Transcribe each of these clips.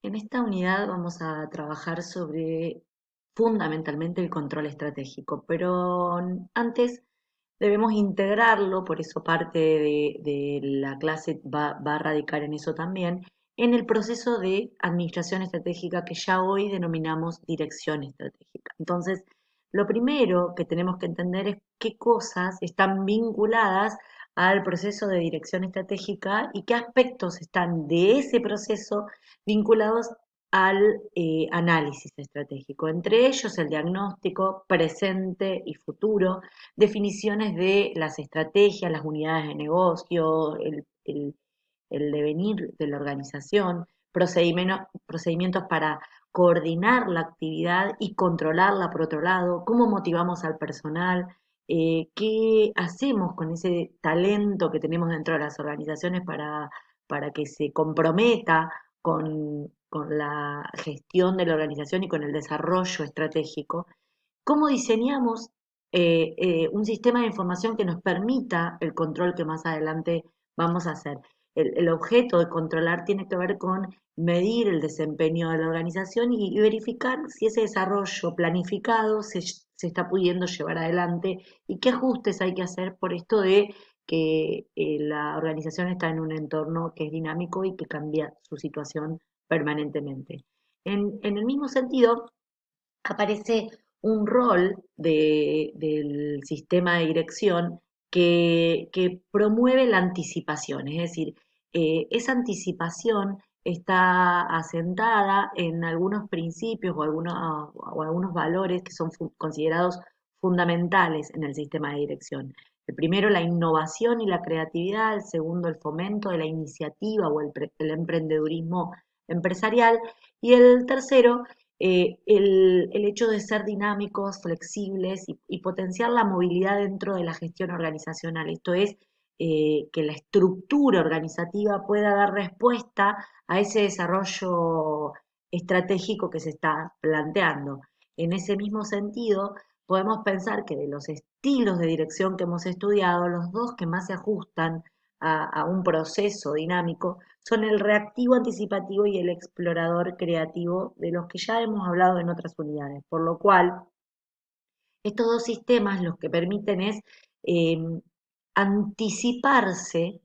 En esta unidad vamos a trabajar sobre fundamentalmente el control estratégico, pero antes debemos integrarlo, por eso parte de la clase va a radicar en eso también, en el proceso de administración estratégica que ya hoy denominamos dirección estratégica. Entonces, lo primero que tenemos que entender es qué cosas están vinculadas al proceso de dirección estratégica y qué aspectos están de ese proceso vinculados al análisis estratégico, entre ellos el diagnóstico presente y futuro, definiciones de las estrategias, las unidades de negocio, el devenir de la organización, procedimientos para coordinar la actividad y controlarla por otro lado, cómo motivamos al personal, qué hacemos con ese talento que tenemos dentro de las organizaciones para que se comprometa con la gestión de la organización y con el desarrollo estratégico. ¿Cómo diseñamos un sistema de información que nos permita el control que más adelante vamos a hacer? El objeto de controlar tiene que ver con medir el desempeño de la organización y verificar si ese desarrollo planificado se está pudiendo llevar adelante y qué ajustes hay que hacer por esto de que la organización está en un entorno que es dinámico y que cambia su situación permanentemente. En el mismo sentido, aparece un rol del sistema de dirección que promueve la anticipación, es decir, esa anticipación está asentada en algunos principios o algunos valores que son considerados fundamentales en el sistema de dirección. El primero, la innovación y la creatividad; el segundo, el fomento de la iniciativa o el emprendedurismo empresarial; y el tercero, el hecho de ser dinámicos, flexibles y potenciar la movilidad dentro de la gestión organizacional. Esto es, que la estructura organizativa pueda dar respuesta a ese desarrollo estratégico que se está planteando. En ese mismo sentido, podemos pensar que de los estilos de dirección que hemos estudiado, los dos que más se ajustan a un proceso dinámico son el reactivo anticipativo y el explorador creativo, de los que ya hemos hablado en otras unidades. Por lo cual, estos dos sistemas los que permiten es eh, anticiparse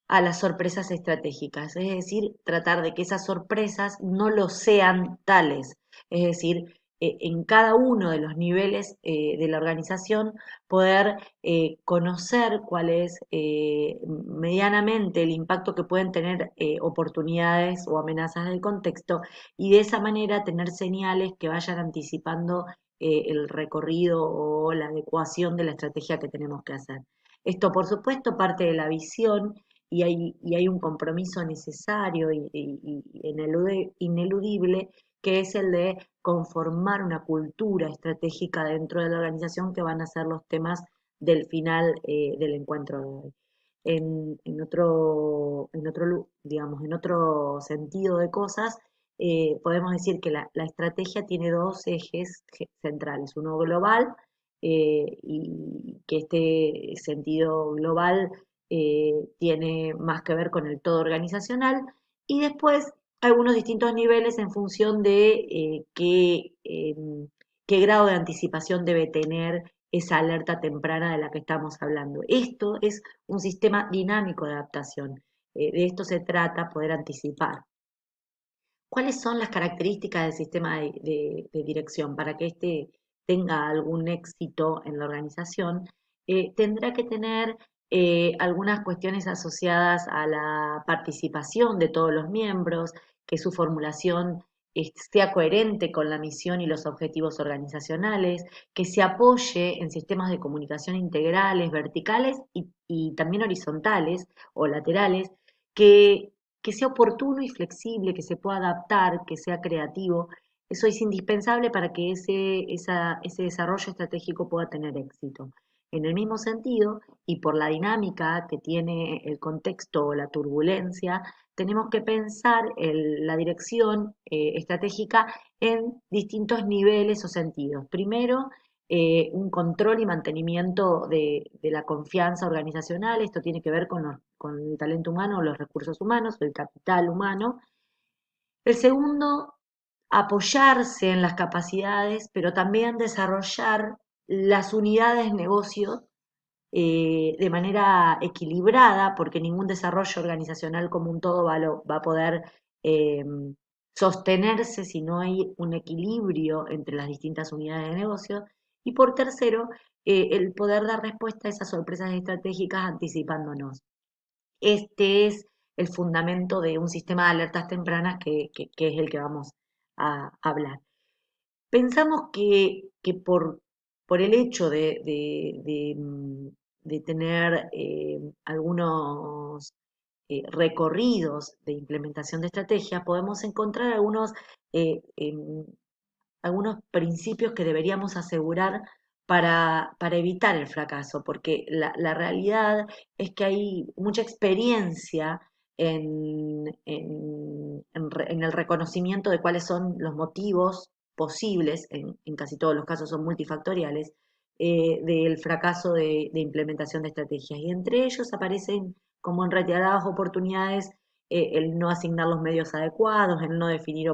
a las sorpresas estratégicas, es decir, tratar de que esas sorpresas no lo sean tales, es decir, en cada uno de los niveles de la organización poder conocer cuál es medianamente el impacto que pueden tener oportunidades o amenazas del contexto, y de esa manera tener señales que vayan anticipando el recorrido o la adecuación de la estrategia que tenemos que hacer. Esto, por supuesto, parte de la visión, y hay un compromiso necesario y ineludible, que es el de conformar una cultura estratégica dentro de la organización, que van a ser los temas del final del encuentro de hoy. Digamos, en otro sentido de cosas, podemos decir que la estrategia tiene dos ejes centrales: uno global, y que este sentido global tiene más que ver con el todo organizacional, y después algunos distintos niveles en función de qué grado de anticipación debe tener esa alerta temprana de la que estamos hablando. Esto es un sistema dinámico de adaptación. De esto se trata, poder anticipar. ¿Cuáles son las características del sistema de dirección para que éste tenga algún éxito en la organización? Tendrá que tener algunas cuestiones asociadas a la participación de todos los miembros, que su formulación sea coherente con la misión y los objetivos organizacionales, que se apoye en sistemas de comunicación integrales, verticales y también horizontales o laterales, que que sea oportuno y flexible, que se pueda adaptar, que sea creativo. Eso es indispensable para que ese desarrollo estratégico pueda tener éxito. En el mismo sentido, y por la dinámica que tiene el contexto o la turbulencia, tenemos que pensar la dirección estratégica en distintos niveles o sentidos. Primero, un control y mantenimiento de la confianza organizacional. Esto tiene que ver con el talento humano, los recursos humanos, el capital humano. El segundo, apoyarse en las capacidades, pero también desarrollar las unidades de negocio de manera equilibrada, porque ningún desarrollo organizacional como un todo va a poder eh, sostenerse si no hay un equilibrio entre las distintas unidades de negocio. Y por tercero, el poder dar respuesta a esas sorpresas estratégicas anticipándonos. Este es el fundamento de un sistema de alertas tempranas que es el que vamos a hablar. Pensamos que por el hecho de tener algunos recorridos de implementación de estrategia, podemos encontrar algunos principios que deberíamos asegurar para evitar el fracaso, porque la realidad es que hay mucha experiencia en el reconocimiento de cuáles son los motivos posibles, en casi todos los casos son multifactoriales, del fracaso de implementación de estrategias. Y entre ellos aparecen como en reiteradas oportunidades el no asignar los medios adecuados, el no definir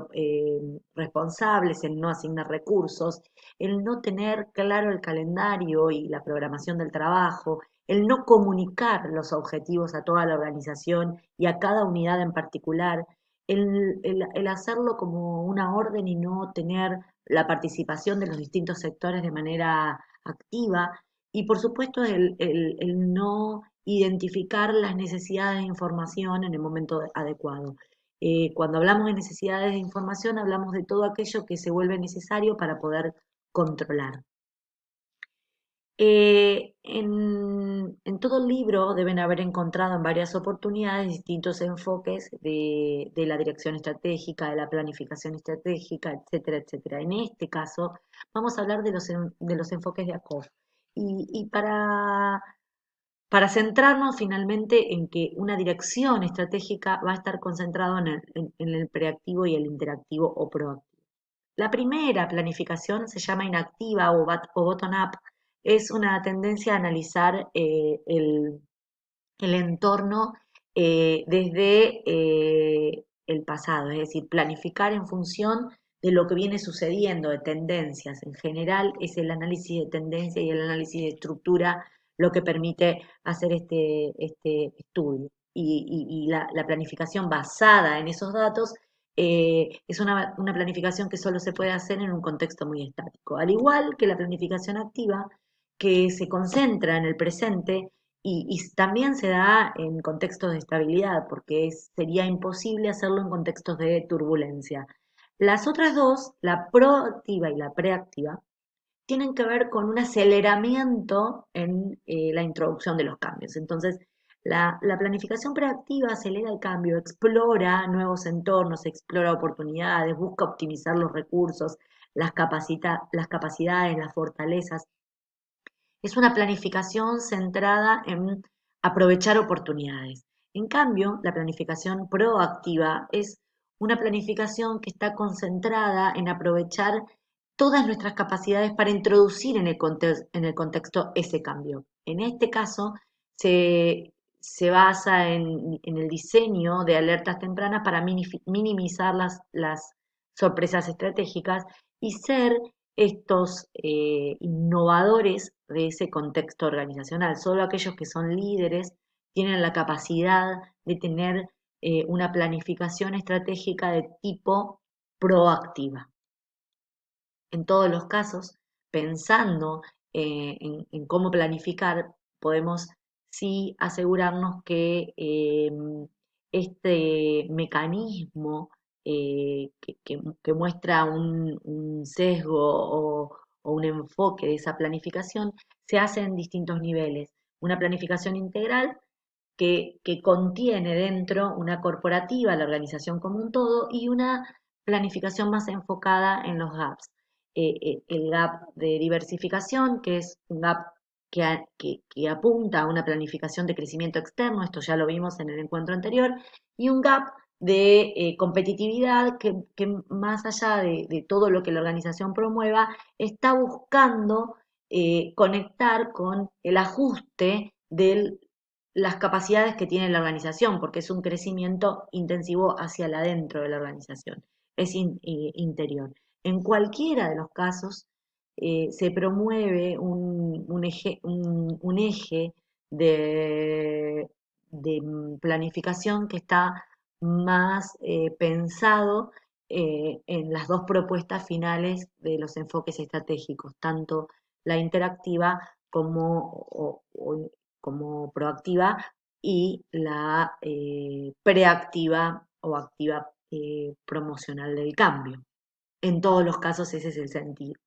responsables, el no asignar recursos, el no tener claro el calendario y la programación del trabajo, el no comunicar los objetivos a toda la organización y a cada unidad en particular, el hacerlo como una orden y no tener la participación de los distintos sectores de manera activa, y por supuesto el no identificar las necesidades de información en el momento adecuado. Cuando hablamos de necesidades de información, hablamos de todo aquello que se vuelve necesario para poder controlar. En todo el libro deben haber encontrado en varias oportunidades distintos enfoques de la dirección estratégica, de la planificación estratégica, etcétera, etcétera. En este caso, vamos a hablar de los enfoques de ACOF. Y para centrarnos finalmente en que una dirección estratégica va a estar concentrada en el preactivo y el interactivo o proactivo. La primera planificación se llama inactiva o bottom-up. Es una tendencia a analizar el entorno desde el pasado, es decir, planificar en función de lo que viene sucediendo, de tendencias. En general es el análisis de tendencia y el análisis de estructura lo que permite hacer este estudio. Y la planificación basada en esos datos es una planificación que solo se puede hacer en un contexto muy estático. Al igual que la planificación activa, que se concentra en el presente y también se da en contextos de estabilidad, porque sería imposible hacerlo en contextos de turbulencia. Las otras dos, la proactiva y la preactiva, tienen que ver con un aceleramiento en la introducción de los cambios. Entonces, la planificación preactiva acelera el cambio, explora nuevos entornos, explora oportunidades, busca optimizar los recursos, las capacidades, las fortalezas. Es una planificación centrada en aprovechar oportunidades. En cambio, la planificación proactiva es una planificación que está concentrada en aprovechar todas nuestras capacidades para introducir en el contexto ese cambio. En este caso, se basa en el diseño de alertas tempranas para minimizar las sorpresas estratégicas y ser estos innovadores de ese contexto organizacional. Solo aquellos que son líderes tienen la capacidad de tener una planificación estratégica de tipo proactiva. En todos los casos, pensando en cómo planificar, podemos sí asegurarnos que este mecanismo que muestra un sesgo o un enfoque de esa planificación se hace en distintos niveles. Una planificación integral que contiene dentro una corporativa, la organización como un todo, y una planificación más enfocada en los gaps. El gap de diversificación, que es un gap que apunta a una planificación de crecimiento externo, esto ya lo vimos en el encuentro anterior, y un gap de competitividad que más allá de todo lo que la organización promueva, está buscando conectar con el ajuste del las capacidades que tiene la organización, porque es un crecimiento intensivo hacia el adentro de la organización, es interior. En cualquiera de los casos se promueve un eje de planificación que está más pensado en las dos propuestas finales de los enfoques estratégicos, tanto la interactiva como proactiva y la preactiva o activa promocional del cambio. En todos los casos ese es el sentido.